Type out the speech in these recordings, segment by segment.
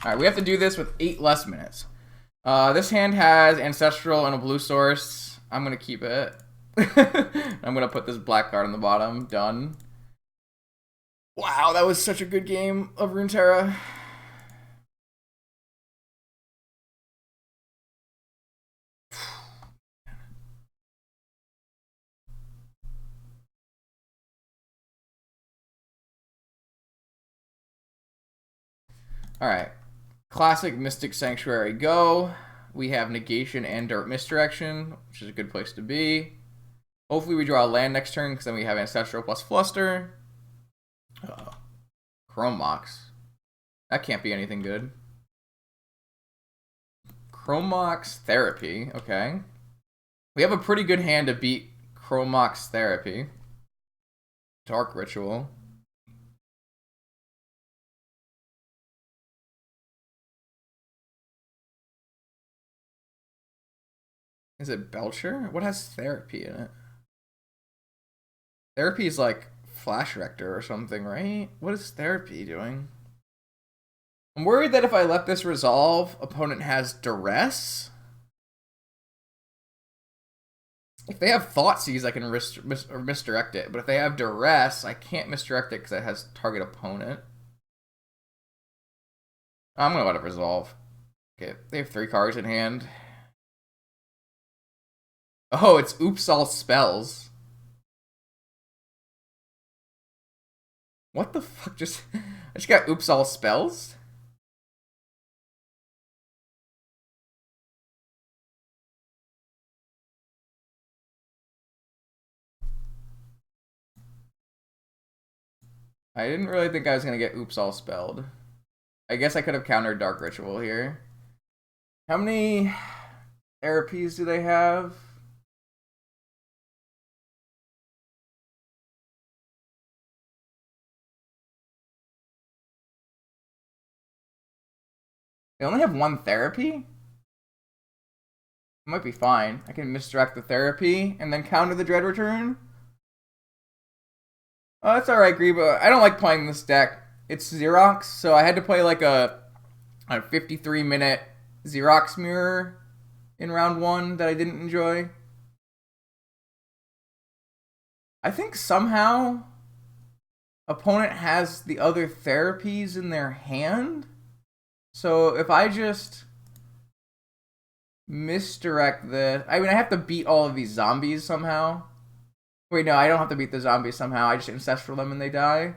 Alright, we have to do this with 8 less minutes. This hand has Ancestral and a blue source. I'm going to keep it. I'm going to put this black card on the bottom. Done. Wow, that was such a good game of Runeterra. Alright. Classic Mystic Sanctuary go. We have Negation and Dirt Misdirection, which is a good place to be. Hopefully we draw a land next turn, because then we have Ancestral plus Fluster. Chrome Mox. That can't be anything good. Chrome Mox Therapy, okay. We have a pretty good hand to beat Chrome Mox Therapy. Dark Ritual. Is it Belcher? What has Therapy in it? Therapy is like Flash Rector or something, right? What is Therapy doing? I'm worried that if I let this resolve, opponent has Duress. If they have Thoughtseize, I can misdirect it. But if they have Duress, I can't misdirect it because it has target opponent. I'm going to let it resolve. Okay, they have 3 cards in hand. Oh, it's Oops All Spells. What the fuck I just got Oops All Spells? I didn't really think I was going to get Oops All Spelled. I guess I could have countered Dark Ritual here. How many therapies do they have? They only have 1 therapy? It might be fine. I can misdirect the therapy and then counter the Dread Return. Oh, that's alright, Greba. I don't like playing this deck. It's Xerox, so I had to play like a 53-minute Xerox mirror in round 1 that I didn't enjoy. I think somehow opponent has the other therapies in their hand. So if I just misdirect this... I mean, I have to beat all of these zombies somehow. Wait, no, I don't have to beat the zombies somehow. I just Ancestral them and they die.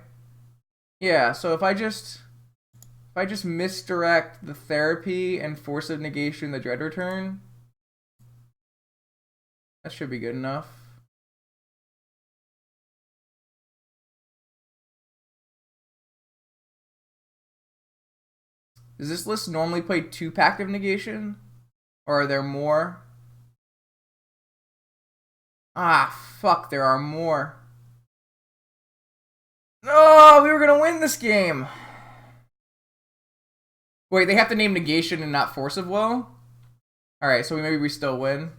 Yeah, so if I just misdirect the therapy and force of negation the Dread Return, that should be good enough. Does this list normally play 2 Pact of Negation? Or are there more? Ah, fuck, there are more. No, we were gonna win this game. Wait, they have to name Negation and not Force of Will? Alright, so maybe we still win.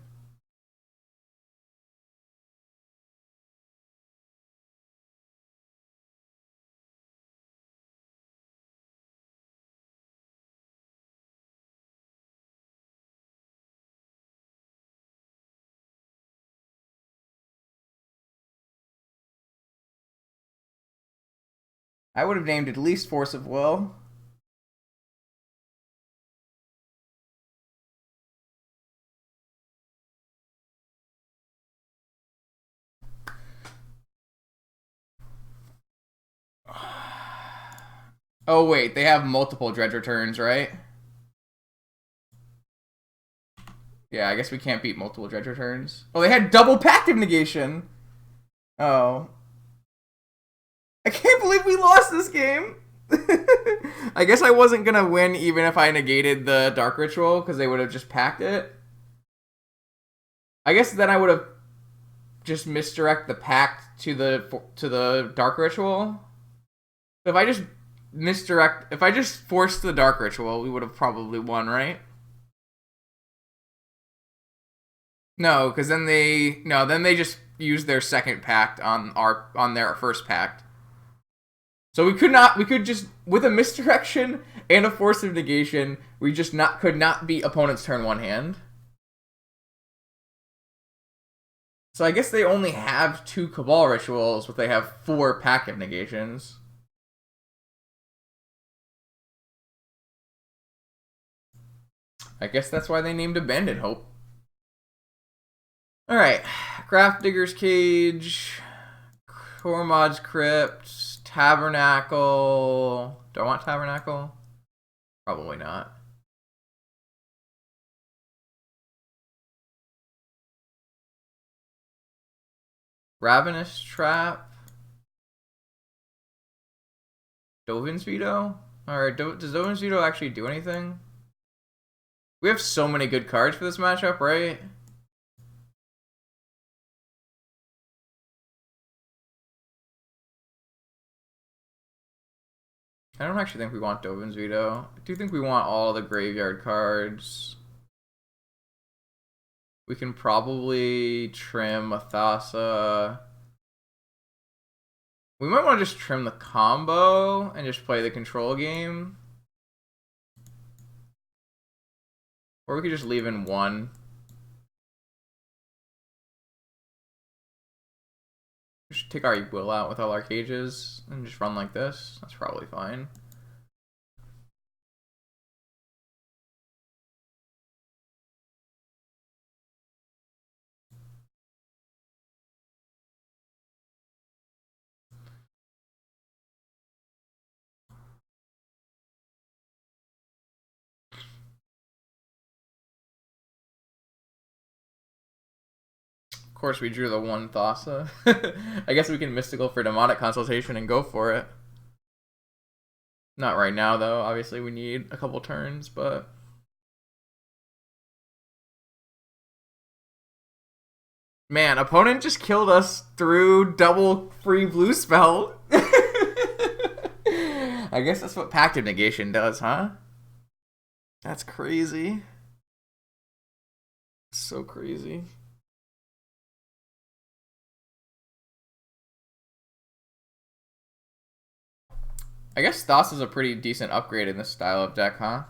I would have named at least Force of Will. Oh wait, they have multiple Dredge Returns, right? Yeah, I guess we can't beat multiple Dredge Returns. Oh, they had double Pact of Negation! Oh. I can't believe we lost this game! I guess I wasn't gonna win even if I negated the Dark Ritual, because they would have just packed it. I guess then I would have just misdirect the Pact to the Dark Ritual. But if I just if I just forced the Dark Ritual, we would have probably won, right? No, because then they just used their second Pact on their first Pact. So we could just, with a misdirection and a Force of Negation. We just could not beat opponent's turn one hand. So I guess they only have 2 Cabal Rituals, but they have 4 Pact of Negations. I guess that's why they named Abandoned Hope. Alright. Grafdigger's Cage. Kormod's Crypt. Tabernacle. Do I want Tabernacle? Probably not. Ravenous Trap. Dovin's Veto? Alright, does Dovin's Veto actually do anything? We have so many good cards for this matchup, right? I don't actually think we want Dovin's Veto. I do think we want all the graveyard cards. We can probably trim a Thassa. We might want to just trim the combo and just play the control game. Or we could just leave in 1. Just take our will out with all our cages and just run like this. That's probably fine. Of course, we drew the 1 Thassa. I guess we can Mystical for Demonic Consultation and go for it. Not right now, though. Obviously, we need a couple turns, but... Man, opponent just killed us through double free blue spell. I guess that's what Pact of Negation does, huh? That's crazy. So crazy. I guess Thassa is a pretty decent upgrade in this style of deck, huh?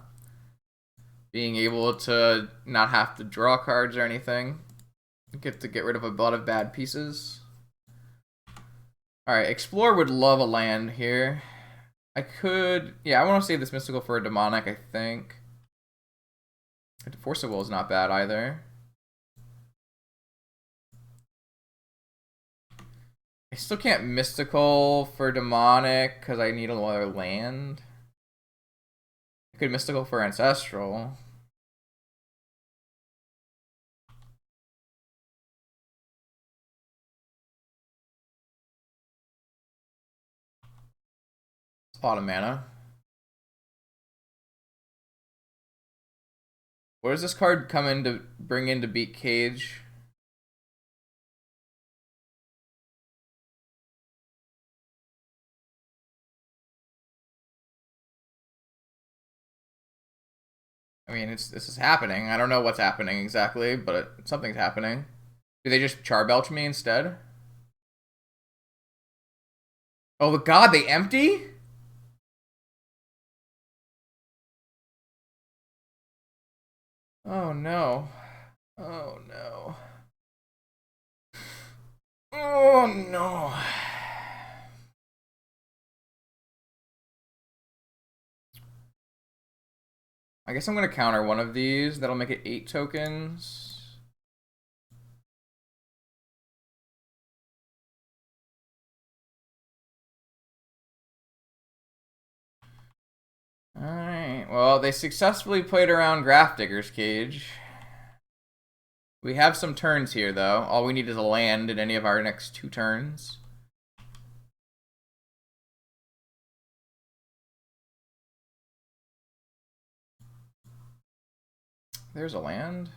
Being able to not have to draw cards or anything. Get to get rid of a lot of bad pieces. Alright, Explore would love a land here. I could... Yeah, I want to save this Mystical for a Demonic, I think. Force of Will is not bad either. I still can't Mystical for Demonic because I need another land. I could Mystical for Ancestral. It's a lot of mana. What does this card come in to bring in to beat Cage? I mean, this is happening. I don't know what's happening exactly, but something's happening. Do they just Charbelch me instead? Oh, God, they empty? Oh, no. Oh, no. Oh, no. I guess I'm going to counter one of these. That'll make it 8 tokens. Alright, well, they successfully played around Grafdigger's Cage. We have some turns here, though. All we need is a land in any of our next 2 turns. There's a land.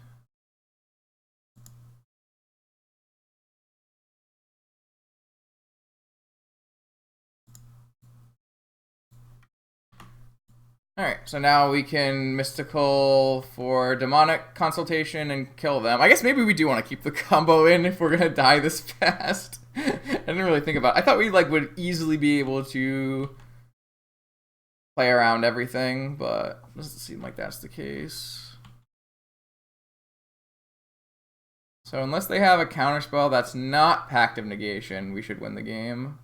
Alright, so now we can Mystical for Demonic Consultation and kill them. I guess maybe we do want to keep the combo in if we're going to die this fast. I didn't really think about it. I thought we would easily be able to play around everything, but it doesn't seem like that's the case. So unless they have a counterspell that's not Pact of Negation, we should win the game.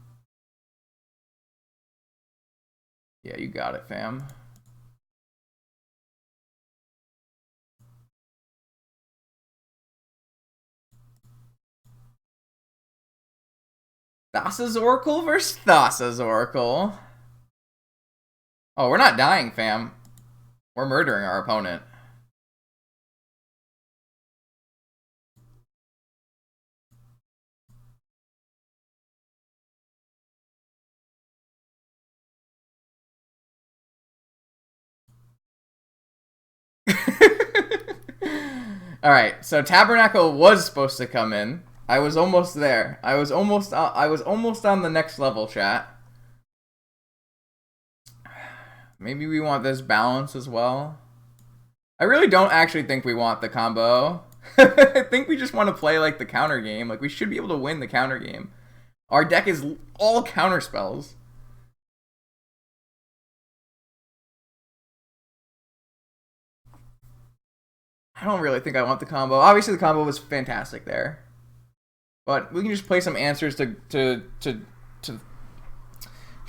Yeah, you got it, fam. Thassa's Oracle versus Thassa's Oracle. Oh, we're not dying, fam. We're murdering our opponent. Alright, so Tabernacle was supposed to come in. I was almost there. I was almost on the next level, chat. Maybe we want this balance as well. I really don't actually think we want the combo. I think we just want to play like the counter game. Like we should be able to win the counter game. Our deck is all counter spells. I don't really think I want the combo. Obviously the combo was fantastic there. But we can just play some answers to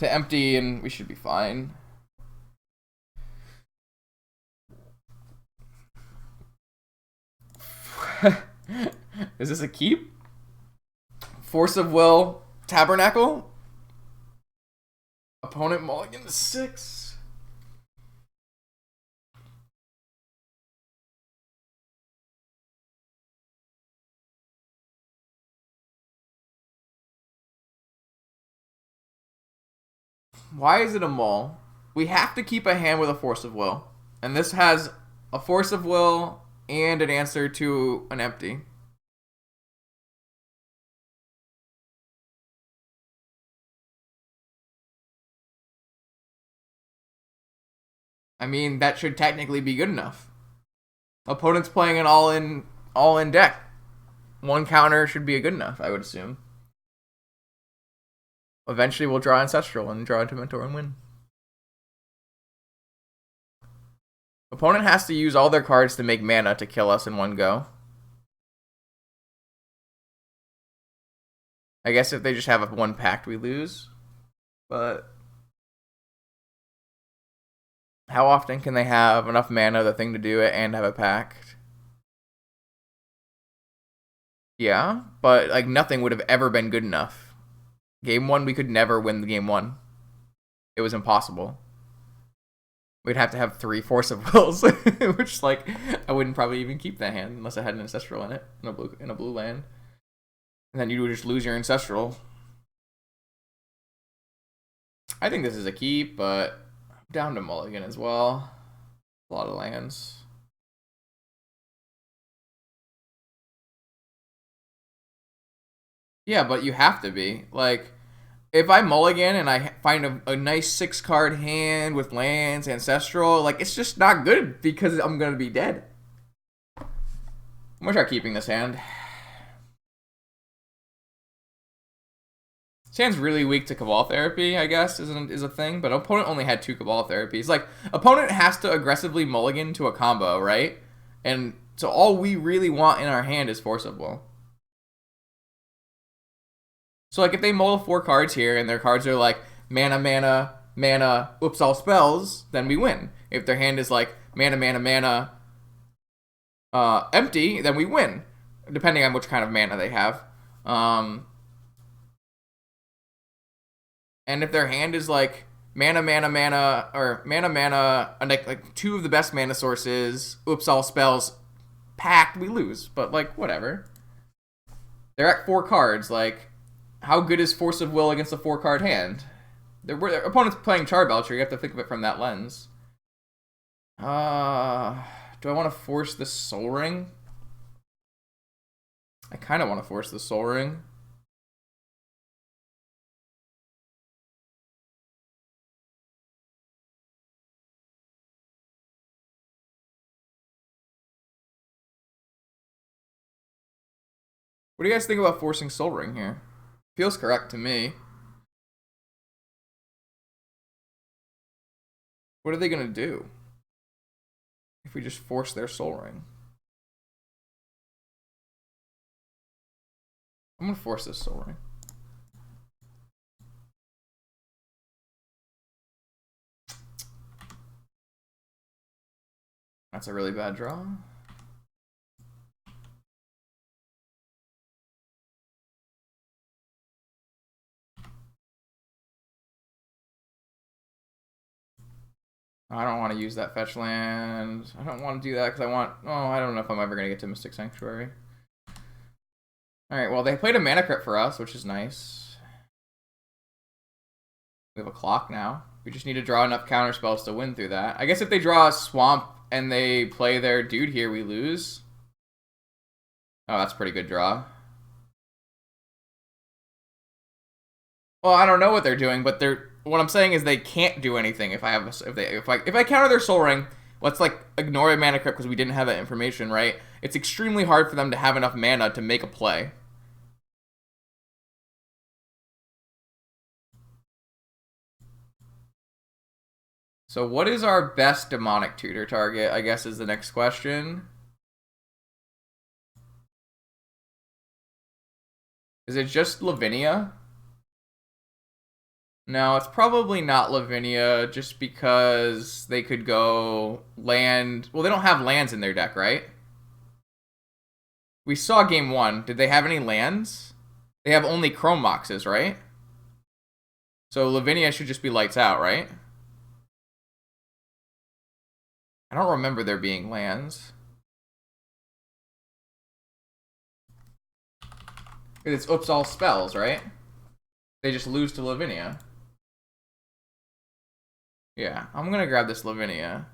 empty and we should be fine. Is this a keep? Force of Will, Tabernacle. Opponent mulligan to 6. Why is it a mull? We have to keep a hand with a Force of Will. And this has a Force of Will and an answer to an empty. I mean, that should technically be good enough. Opponent's playing an all-in deck. One counter should be good enough, I would assume. Eventually we'll draw Ancestral and draw into Mentor and win. Opponent has to use all their cards to make mana to kill us in one go. I guess if they just have one pact, we lose. But how often can they have enough mana, the thing to do it, and have a pact? Yeah, but like nothing would have ever been good enough. Game 1, we could never win the game 1. It was impossible. We'd have to have 3 Force of Wills, which like I wouldn't probably even keep that hand unless I had an Ancestral in it, in a blue land. And then you would just lose your Ancestral. I think this is a keep, but I'm down to mulligan as well. A lot of lands. Yeah, but you have to be. Like, if I mulligan and I find a nice 6-card hand with lands, Ancestral, like, it's just not good because I'm going to be dead. I'm going to try keeping this hand. This hand's really weak to Cabal Therapy, I guess, is a thing, but opponent only had 2 Cabal Therapies. Like, opponent has to aggressively mulligan to a combo, right? And so all we really want in our hand is Force of Will. So, like, if they mull 4 cards here and their cards are like mana, mana, mana, oops, all spells, then we win. If their hand is like mana, mana, mana, empty, then we win, depending on which kind of mana they have. And if their hand is like mana, mana, mana, or mana, mana, and like 2 of the best mana sources, oops, all spells, packed, we lose. But, like, whatever. They're at 4 cards, like, how good is Force of Will against a 4-card hand? Their opponent's playing Charbelcher, you have to think of it from that lens. Do I want to force the Soul Ring? I kind of want to force the Soul Ring. What do you guys think about forcing Soul Ring here? Feels correct to me. What are they gonna do if we just force their Soul Ring? I'm gonna force this Soul Ring. That's a really bad draw. I don't want to use that fetch land. I don't want to do that because I want... Oh, I don't know if I'm ever going to get to Mystic Sanctuary. Alright, well, they played a mana crypt for us, which is nice. We have a clock now. We just need to draw enough counter spells to win through that. I guess if they draw a Swamp and they play their dude here, we lose. Oh, that's a pretty good draw. Well, I don't know what they're doing, but they're... What I'm saying is they can't do anything if I have if I counter their Soul Ring. Let's like ignore a mana crypt because we didn't have that information, right? It's extremely hard for them to have enough mana to make a play. So what is our best demonic tutor target, I guess, is the next question. Is it just Lavinia? No, it's probably not Lavinia, just because they could go land... Well, they don't have lands in their deck, right? We saw game 1. Did they have any lands? They have only Chrome Moxes, right? So Lavinia should just be lights out, right? I don't remember there being lands. It's oops all spells, right? They just lose to Lavinia. Yeah, I'm gonna grab this Lavinia.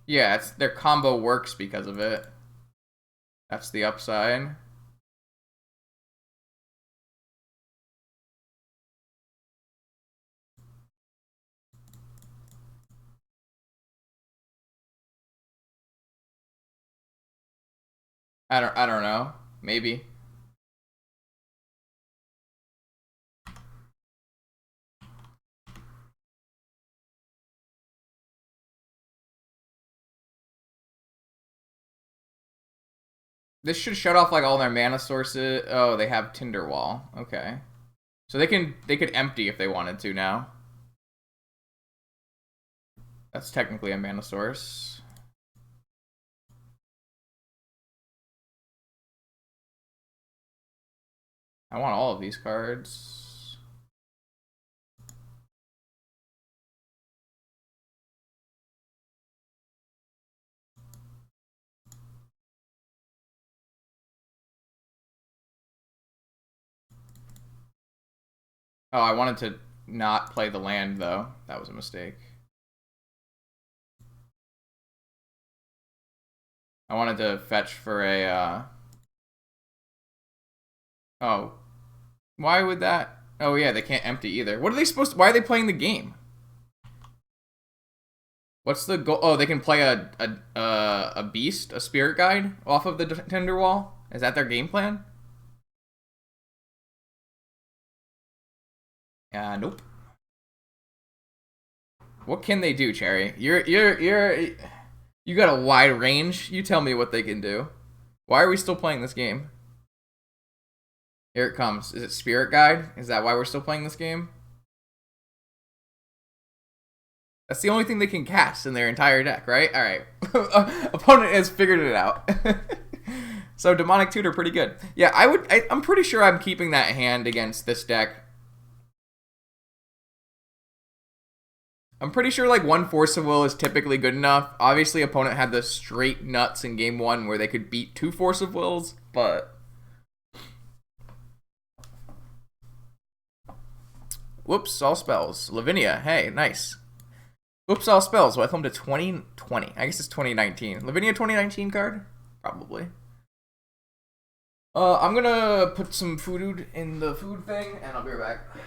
Yeah, it's their combo works because of it. That's the upside. I don't know. Maybe. This should shut off like all their mana sources. Oh, they have Tinderwall. Okay. So they could empty if they wanted to now. That's technically a mana source. I want all of these cards. Oh, I wanted to not play the land, though. That was a mistake. I wanted to fetch for a, Oh. Why would that... Oh, yeah, they can't empty either. What are they supposed to... Why are they playing the game? What's the goal? Oh, they can play a beast, a spirit guide off of the Tinderwall? Is that their game plan? Nope. What can they do, Cherry? You got a wide range. You tell me what they can do. Why are we still playing this game? Here it comes. Is it Spirit Guide? Is that why we're still playing this game? That's the only thing they can cast in their entire deck, right? Alright. Opponent has figured it out. So Demonic Tutor, pretty good. Yeah, I'm pretty sure I'm keeping that hand against this deck. I'm pretty sure like one Force of Will is typically good enough. Obviously, opponent had the straight nuts in game 1 where they could beat 2 Force of Wills, but... Whoops, all spells. Lavinia, hey, nice. Whoops, all spells. Welcome to 2020. I guess it's 2019. Lavinia 2019 card? Probably. I'm gonna put some food in the food thing, and I'll be right back.